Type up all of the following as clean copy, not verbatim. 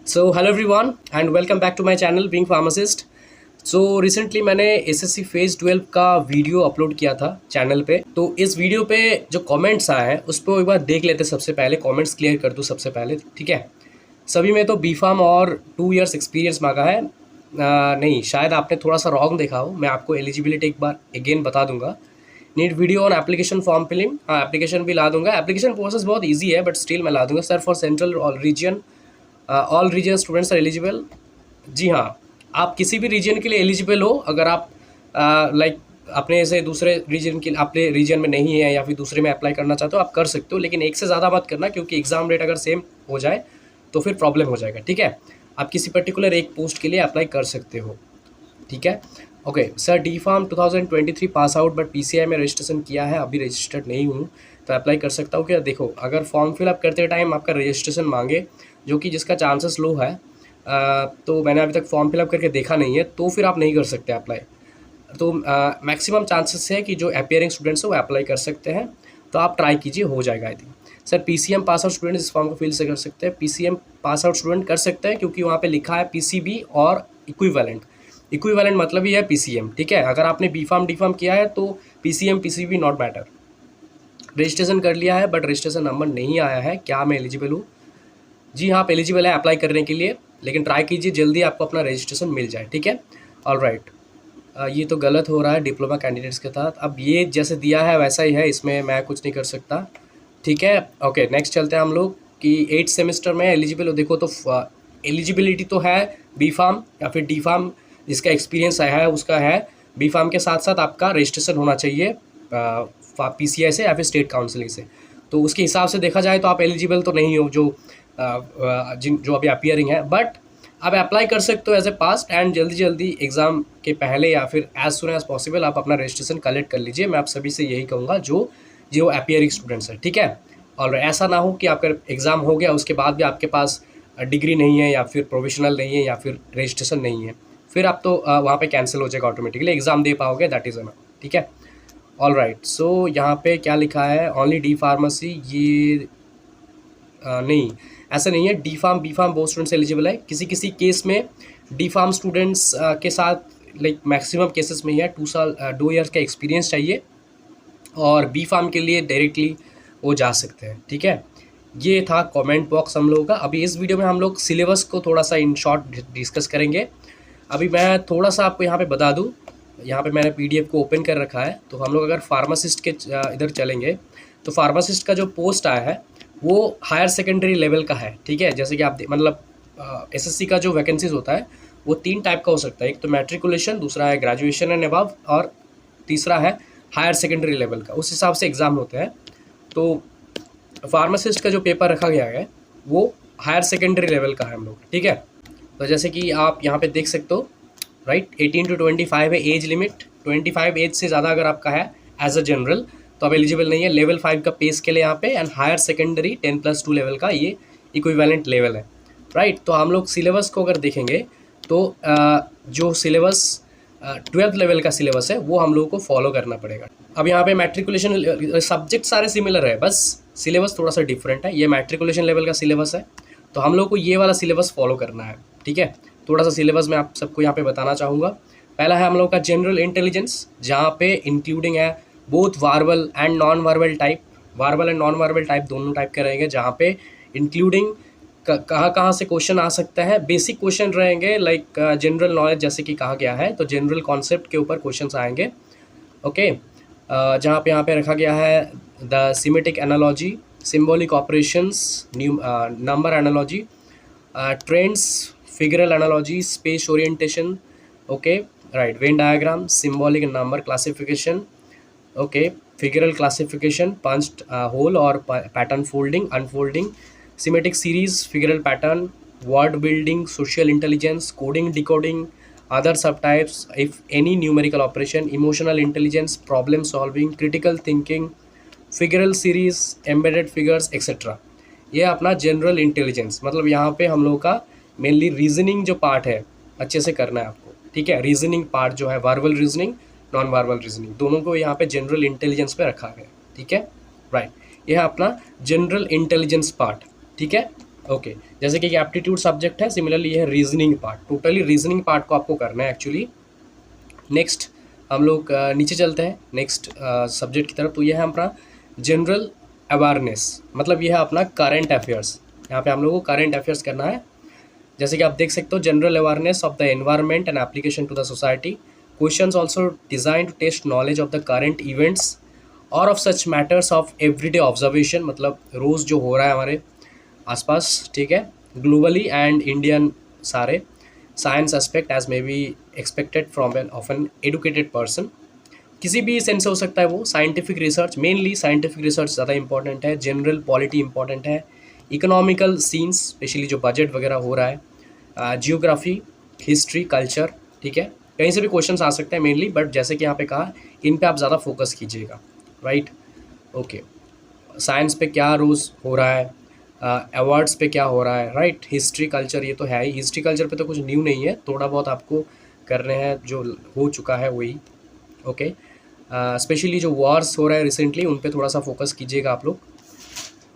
So hello everyone and welcome back to my channel being pharmacist. So recently मैंने SSC phase 12 का video upload किया था channel पे। तो इस वीडियो पे जो कमेंट्स आए हैं उस पर एक बार देख लेते हैं। सबसे पहले कमेंट्स क्लियर कर दूँ सबसे पहले, ठीक है। सभी में तो बी फार्म और 2 इयर्स एक्सपीरियंस मांगा है। नहीं, शायद आपने थोड़ा सा रॉन्ग देखा हो। मैं आपको एलिजिबिलिटी एक बार अगेन बता दूंगा। Need video on application form filling, हाँ एप्लीकेशन भी ला दूंगा। एप्लीकेशन प्रोसेस बहुत ईजी है बट स्टिल मैं ला दूंगा। Sir for central region all region students are eligible. जी हाँ, आप किसी भी रीजन के लिए एलिजिबल हो। अगर आप लाइक अपने से दूसरे रीजन के अपने रीजन में नहीं है या फिर दूसरे में अप्लाई करना चाहते हो आप कर सकते हो, लेकिन एक से ज़्यादा मत करना क्योंकि एग्जाम रेट अगर सेम हो जाए तो फिर प्रॉब्लम हो जाएगा, ठीक है। आप किसी पर्टिकुलर एक पोस्ट के लिए अप्लाई कर सकते हो, ठीक है। Okay sir, D pharm 2023 pass out but PCI में रजिस्ट्रेशन किया है, अभी रजिस्टर्ड नहीं हूँ तो अप्लाई कर सकता हूँ क्या? देखो, अगर फॉर्म फिलअप करते टाइम आपका रजिस्ट्रेशन मांगे जो कि जिसका चांसेस लो है, तो मैंने अभी तक फॉर्म फिलअप करके देखा नहीं है, तो फिर आप नहीं कर सकते अप्लाई। तो मैक्सिमम चांसेस है कि जो अपियरिंग स्टूडेंट्स हैं वो अप्लाई कर सकते हैं, तो आप ट्राई कीजिए, हो जाएगा I think. Sir PCM pass out student इस फॉर्म को फिल से कर सकते हैं? पीसीएम पास आउट स्टूडेंट कर सकते हैं क्योंकि वहाँ पे लिखा है पीसीबी और इक्विवेलेंट। इक्विवेलेंट मतलब ही है पीसीएम, ठीक है। अगर आपने बी फार्म डी फार्म किया है तो PCM PCB not matter. Registration कर लिया है बट रजिस्ट्रेशन नंबर नहीं आया है, क्या मैं एलिजिबल हूँ? जी हाँ, आप एलिजिबल है अप्लाई करने के लिए, लेकिन ट्राई कीजिए जल्दी आपको अपना रजिस्ट्रेशन मिल जाए, ठीक है। ऑल राइट, ये तो गलत हो रहा है डिप्लोमा कैंडिडेट्स के साथ। अब ये जैसे दिया है वैसा ही है, इसमें मैं कुछ नहीं कर सकता, ठीक है। ओके नेक्स्ट चलते हैं हम लोग कि 8th सेमेस्टर में एलिजिबल हो। देखो तो एलिजिबिलिटी तो है बी फार्म या फिर डी फार्म, जिसका एक्सपीरियंस आया है उसका है। बी फार्म के साथ साथ आपका रजिस्ट्रेशन होना चाहिए पीसीआई से या फिर स्टेट काउंसिलिंग से, तो उसके हिसाब से देखा जाए तो आप एलिजिबल तो नहीं हो जो अभी अपियरिंग है, बट आप अप्लाई कर सकते हो एज ए पास्ट एंड जल्दी जल्दी एग्ज़ाम के पहले या फिर एज सुन एज पॉसिबल आप अपना रजिस्ट्रेशन कलेक्ट कर लीजिए। मैं आप सभी से यही कहूँगा जो जो अपियरिंग स्टूडेंट्स हैं, ठीक है। और ऐसा ना हो कि आपका एग्ज़ाम हो गया उसके बाद भी आपके पास डिग्री नहीं है या फिर प्रोविशनल नहीं है या फिर रजिस्ट्रेशन नहीं है, फिर आप तो वहाँ पे कैंसिल हो जाएगा ऑटोमेटिकली, एग्ज़ाम दे पाओगे, दैट इज़ एनफ, ठीक है। ऑल राइट, सो यहाँ पे क्या लिखा है? ओनली डी फार्मेसी, ये नहीं, ऐसा नहीं है। डी फार्म बी फार्म बहुत स्टूडेंट्स एलिजिबल है। किसी किसी केस में डी फार्म स्टूडेंट्स के साथ लाइक मैक्सिमम केसेस में ही है 2 ईयर्स का एक्सपीरियंस चाहिए और बी फार्म के लिए डायरेक्टली वो जा सकते हैं, ठीक है। ये था कमेंट बॉक्स हम लोगों का। अभी इस वीडियो में हम लोग सिलेबस को थोड़ा सा इन शॉर्ट डिस्कस करेंगे। अभी मैं थोड़ा सा आपको यहाँ पे बता दूँ, यहाँ पे मैंने पीडीएफ को ओपन कर रखा है। तो हम लोग अगर फार्मासिस्ट के इधर चलेंगे तो फार्मासिस्ट का जो पोस्ट आया है वो हायर सेकेंडरी लेवल का है, ठीक है। जैसे कि आप मतलब एसएससी का जो वैकेंसीज होता है वो 3 टाइप का हो सकता है। एक तो मैट्रिकुलेशन, दूसरा है ग्रेजुएशन एंड अबव और तीसरा है हायर सेकेंडरी लेवल का। उस हिसाब से एग्ज़ाम होते हैं। तो फार्मासिस्ट का जो पेपर रखा गया है वो हायर सेकेंडरी लेवल का है हम लोग, ठीक है। तो जैसे कि आप यहाँ पे देख सकते हो, राइट, 18 to 25 है एज लिमिट। 25 एज से ज़्यादा अगर आपका है एज अ जनरल तो आप एलिजिबल नहीं है। लेवल 5 का पे स्केल है यहाँ पे एंड हायर सेकेंडरी 10+2 लेवल का ये इक्विवेलेंट लेवल है, राइट। तो हम लोग सिलेबस को अगर देखेंगे तो जो सिलेबस 12th लेवल का सिलेबस है वो हम लोगों को फॉलो करना पड़ेगा। अब यहाँ पे मैट्रिकुलेशन सब्जेक्ट सारे सिमिलर है, बस सिलेबस थोड़ा सा डिफरेंट है। ये मैट्रिकुलेशन लेवल का सिलेबस है तो हम लोग को ये वाला सिलेबस फॉलो करना है, ठीक है। थोड़ा सा सिलेबस मैं आप सबको यहाँ पे बताना चाहूँगा। पहला है हम लोग का जनरल इंटेलिजेंस, जहाँ पे इंक्लूडिंग है both verbal and non verbal type. Verbal and non verbal type दोनों टाइप के रहेंगे, जहाँ पे इंक्लूडिंग कहाँ कहाँ से क्वेश्चन आ सकता है। बेसिक क्वेश्चन रहेंगे लाइक जनरल नॉलेज, जैसे कि कहा गया है, तो जनरल कॉन्सेप्ट के ऊपर क्वेश्चंस आएंगे, ओके। जहाँ पे यहाँ पे रखा गया है the semantic analogy, symbolic operations, number analogy, trends, figural analogy, space orientation, okay, right, Venn diagram, symbolic number classification, okay, figural classification, punched hole और pattern folding unfolding, semantic series, figural pattern, word building, social intelligence, coding decoding, other subtypes if any numerical operation, emotional intelligence, problem solving, critical thinking, figural series, embedded figures etc. ये अपना general intelligence, मतलब यहाँ पे हम लोगों का mainly reasoning जो part है अच्छे से करना है आपको, ठीक है। रीजनिंग पार्ट जो है verbal reasoning non verbal reasoning दोनों को यहाँ पे जनरल इंटेलिजेंस पे रखा गया, ठीक है, राइट। यह है अपना जनरल इंटेलिजेंस पार्ट, ठीक है। ओके, जैसे कि एप्टीट्यूड सब्जेक्ट है, सिमिलरली ये है reasoning part, totally reasoning part को आपको करना है एक्चुअली। नेक्स्ट हम लोग नीचे चलते हैं नेक्स्ट सब्जेक्ट की तरफ। तो ये है अपना जनरल अवेयरनेस, मतलब ये है अपना करंट अफेयर्स। यहाँ पे हम लोगों को करंट अफेयर्स करना है। जैसे कि आप देख सकते हो, general awareness of the environment and application to the society, questions also design to test knowledge of the current events और of such matters of everyday observation, मतलब रोज़ जो हो रहा है हमारे आसपास, ठीक है, ग्लोबली एंड इंडियन सारे science aspect as may be expected from an of an educated person. किसी भी सेंस से हो सकता है वो। Scientific research, mainly scientific research ज़्यादा इंपॉर्टेंट है। जनरल पॉलिटी इंपॉर्टेंट है। इकोनॉमिकल सीन्स, स्पेशली जो बजट वगैरह हो रहा है। जियोग्राफी, हिस्ट्री, कल्चर, ठीक है, कहीं से भी क्वेश्चंस आ सकते हैं मेनली, बट जैसे कि यहाँ पे कहा, इन पे आप ज़्यादा फोकस कीजिएगा, राइट। ओके, साइंस पे क्या रोज़ हो रहा है, अवार्ड्स पे क्या हो रहा है, राइट। हिस्ट्री कल्चर ये तो है ही, हिस्ट्री कल्चर पे तो कुछ न्यू नहीं है, थोड़ा बहुत आपको करने हैं, जो हो चुका है वही। ओके, स्पेशली जो वॉर्स हो रहा है रिसेंटली, उन पे थोड़ा सा फोकस कीजिएगा आप लोग।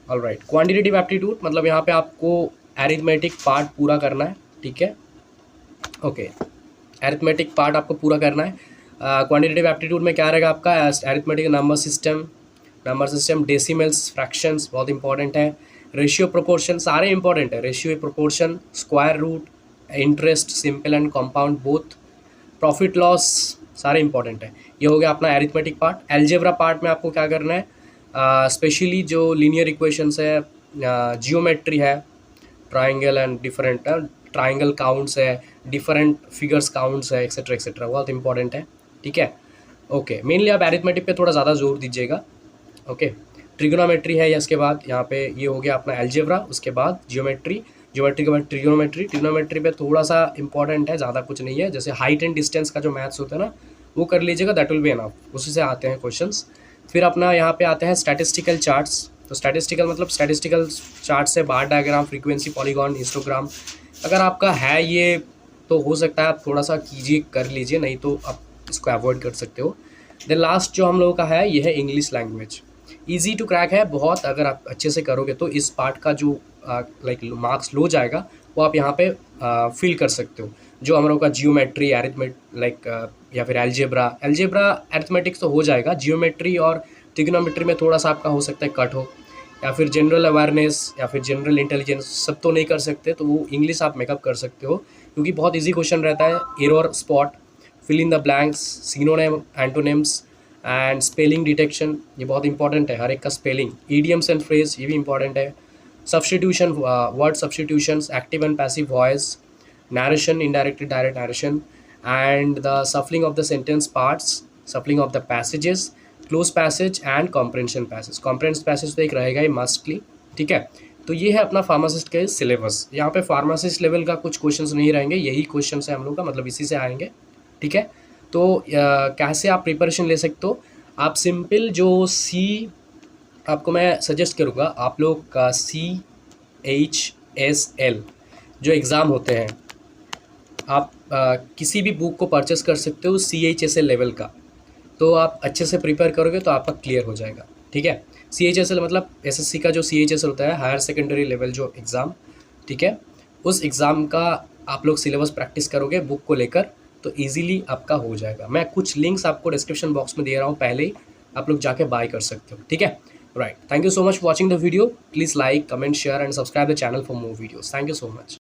ऑल राइट, क्वान्टिटेटिव एप्टीट्यूड, मतलब यहाँ पे आपको एरिथमेटिक पार्ट पूरा करना है, ठीक है। ओके, एरिथमेटिक पार्ट आपको पूरा करना है। क्वान्टिटेटिव एप्टीट्यूड में क्या रहेगा आपका, arithmetic number system, decimals, fractions बहुत इंपॉर्टेंट है। रेशियो प्रोपोर्शन सारे इंपॉर्टेंट है। Ratio proportion, square root, interest, simple and compound both, profit loss सारे इंपॉर्टेंट है। ये हो गया अपना एरिथमेटिक पार्ट। एल्जेब्रा पार्ट में आपको क्या करना है, स्पेशली जो लीनियर इक्वेशंस है, जियोमेट्री है, triangle and different triangle counts है, डिफरेंट फिगर्स काउंट्स है, एक्सेट्रा एक्सेट्रा, बहुत इंपॉर्टेंट है, ठीक है। ओके, मेनली आप एरिथमेटिक पे थोड़ा ज़्यादा जोर दीजिएगा। ओके, ट्रिग्नोमेट्री है, या इसके बाद यहाँ पे ये हो गया अपना एल्जेब्रा, उसके बाद जियोमेट्री, जियोमेट्री के बाद ट्रिग्नोमेट्री। ट्रिग्नोमेट्री पे थोड़ा सा इंपॉर्टेंट है, ज़्यादा कुछ नहीं है। जैसे हाइट एंड डिस्टेंस का जो मैथ्स होता है ना, वो कर लीजिएगा, दैट विल बी एनफ, उसी से आते हैं क्वेश्चंस। फिर अपना यहाँ पे आते हैं स्टैटिस्टिकल चार्ट्स। तो स्टैटिस्टिकल मतलब स्टैटिस्टिकल चार्ट से बार डायग्राम, फ्रीक्वेंसी, पॉलीगॉन, हिस्टोग्राम, अगर आपका है ये तो हो सकता है आप थोड़ा सा कीजिए, कर लीजिए, नहीं तो आप इसको अवॉइड कर सकते हो। देन लास्ट जो हम लोगों का है, ये है English language. Easy to crack है बहुत, अगर आप अच्छे से करोगे तो इस पार्ट का जो लाइक मार्क्स लो जाएगा, वो आप यहाँ पे फिल कर सकते हो। जो हम लोग का जियोमेट्री, एरिथमेट लाइक या फिर एल्जेब्रा एरिथमेटिक्स तो हो जाएगा, जियोमेट्री और ट्रिग्नोमेट्री में थोड़ा सा आपका हो सकता है कट हो, या फिर जनरल अवेयरनेस या फिर जनरल इंटेलिजेंस, सब तो नहीं कर सकते, तो वो इंग्लिश आप मेकअप कर सकते हो, क्योंकि बहुत इजी क्वेश्चन रहता है। Error spot, fill in the blanks, synonym, antonyms and spelling detection, ये बहुत इंपॉर्टेंट है, हर एक का स्पेलिंग। ईडियम्स एंड फ्रेज, ये भी इंपॉर्टेंट है। Substitution, word substitutions, active and passive voice, narration, indirect direct narration, and the shuffling of the sentence parts, shuffling of the passages, close passage and comprehension passage। comprehension passage तो एक रहेगा ही mostly, ठीक है। तो ये है अपना फार्मासिस्ट के सिलेबस। यहाँ पे फार्मासिस्ट लेवल का कुछ क्वेश्चंस नहीं रहेंगे, यही क्वेश्चन है हम लोग का, मतलब इसी से आएंगे, ठीक है। तो कैसे आप प्रिपरेशन ले सकते हो, आप सिंपल जो आपको मैं सजेस्ट करूँगा, आप लोग का CHSL जो एग्ज़ाम होते हैं, आप किसी भी बुक को परचेस कर सकते हो CHSL लेवल का, तो आप अच्छे से प्रिपेयर करोगे तो आपका क्लियर हो जाएगा, ठीक है। CHSL मतलब SSC का जो CHSL होता है, हायर सेकेंडरी लेवल जो एग्ज़ाम, ठीक है, उस एग्ज़ाम का आप लोग सिलेबस प्रैक्टिस करोगे बुक को लेकर, तो ईजिली आपका हो जाएगा। मैं कुछ लिंक्स आपको डिस्क्रिप्शन बॉक्स में दे रहा हूँ, पहले ही आप लोग जाके बाय कर सकते हो, ठीक है। Right, thank you so much for watching the video. Please like, comment, share and subscribe the channel for more videos. Thank you so much.